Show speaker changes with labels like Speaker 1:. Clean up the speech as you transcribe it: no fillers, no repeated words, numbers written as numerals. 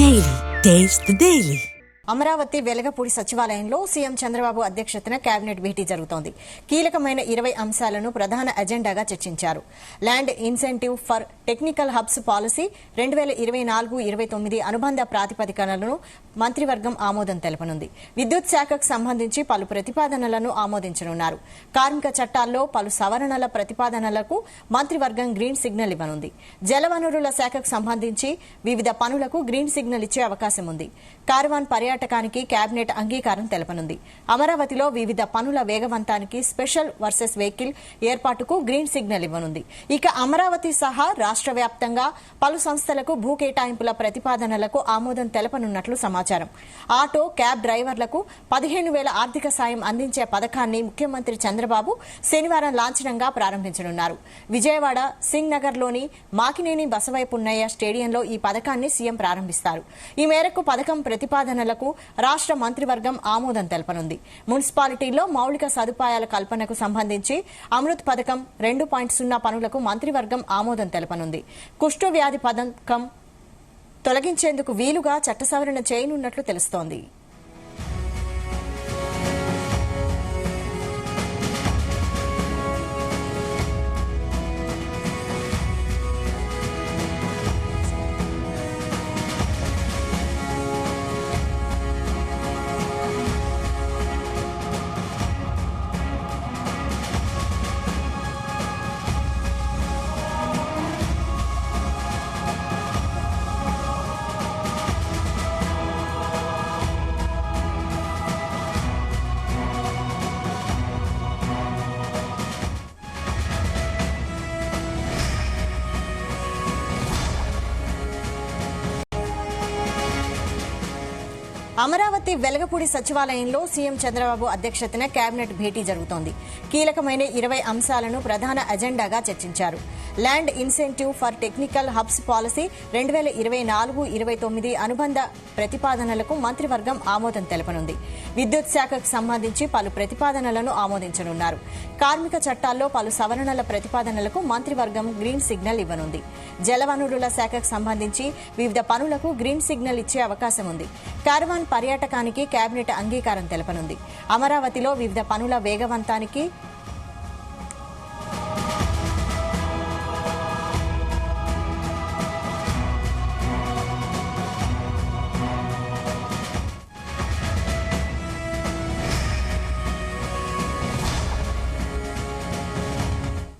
Speaker 1: Daily. Taste the Daily.
Speaker 2: Amaravati Velagapudi సచివాలయంలో CM Chandrababu అధ్యక్షతన cabinet భేటీ జరుగుతోంది. కీలకమైన 20 అంశాలను ప్రధాన ఎజెండాగా చర్చించారు. Land incentive for technical hubs policy 2024-29 అనుబంధ ప్రాతిపదికనలను మంత్రివర్గం ఆమోదం తెలపనుంది. విద్యుత్ శాఖకు సంబంధించి పలు ప్రతిపాదనలను ఆమోదించనున్నారు. కార్మిక చట్టాల్లో పలు సవరణల ప్రతిపాదనలకు మంత్రివర్గం గ్రీన్ సిగ్నల్ ఇవ్వనుంది. జలవనరుల శాఖకు సంబంధించి వివిధ పనులకు గ్రీన్ సిగ్నల్ ఇచ్చే అవకాశం ఉంది. కార్వాన్ పర్యాటకానికి కేబినెట్ అంగీకారం తెలపనుంది. అమరావతిలో వివిధ పనుల వేగవంతానికి స్పెషల్ వర్సెస్ వెహికల్ ఏర్పాటుకు గ్రీన్ సిగ్నల్ ఇవ్వనుంది. ఇక అమరావతి సహా రాష్ట్ర వ్యాప్తంగా పలు సంస్థలకు భూ కేటాయింపుల ప్రతిపాదనలకు ఆమోదం తెలపనున్నట్లు సమాచారం. ఆటో క్యాబ్ డ్రైవర్లకు 15,000 ఆర్థిక సాయం అందించే పథకాన్ని ముఖ్యమంత్రి చంద్రబాబు శనివారం లాంఛనంగా ప్రారంభించనున్నారు. విజయవాడ సింగ్ నగర్లోని మాకినేని బసవైపున్నయ్య స్టేడియంలో ఈ పథకాన్ని సీఎం ప్రారంభిస్తారు. ఈ మేరకు పథకం ప్రతిపాదనలకు రాష్ట్ర మంత్రివర్గం ఆమోదం తెలపనుంది. మున్సిపాలిటీల్లో మౌలిక సదుపాయాల కల్పనకు సంబంధించి అమృత్ పథకం 2.0 పనులకు మంత్రివర్గం ఆమోదం తెలపనుంది. కుష్టు వ్యాధి పథకం తొలగించేందుకు వీలుగా చట్ట సవరణ చేయనున్నట్లు తెలుస్తోంది. అమరావతి వెలగపూడి సచివాలయంలో సీఎం చంద్రబాబు అధ్యక్షతన కేబినెట్ భేటీ జరుగుతోంది. కీలకమైన 20 అంశాలను ప్రధాన ఎజెండాగా చర్చించారు. Land incentive for technical hubs policy 2024-29 అనుబంధ ప్రతిపాదనలకు మంత్రివర్గం ఆమోదం తెలపనుంది. విద్యుత్ శాఖకు సంబంధించి పలు ప్రతిపాదనలను ఆమోదించనున్నారు. కార్మిక చట్టాల్లో పలు సవరణల ప్రతిపాదనలకు మంత్రివర్గం గ్రీన్ సిగ్నల్ ఇవ్వనుంది. జలవనరుల శాఖకు సంబంధించి వివిధ పనులకు గ్రీన్ సిగ్నల్ ఇచ్చే అవకాశం ఉంది. కార్వాన్ పర్యాటకానికి కేబినెట్ అంగీకారం తెలపనుంది. అమరావతిలో వివిధ పనుల వేగవంతానికి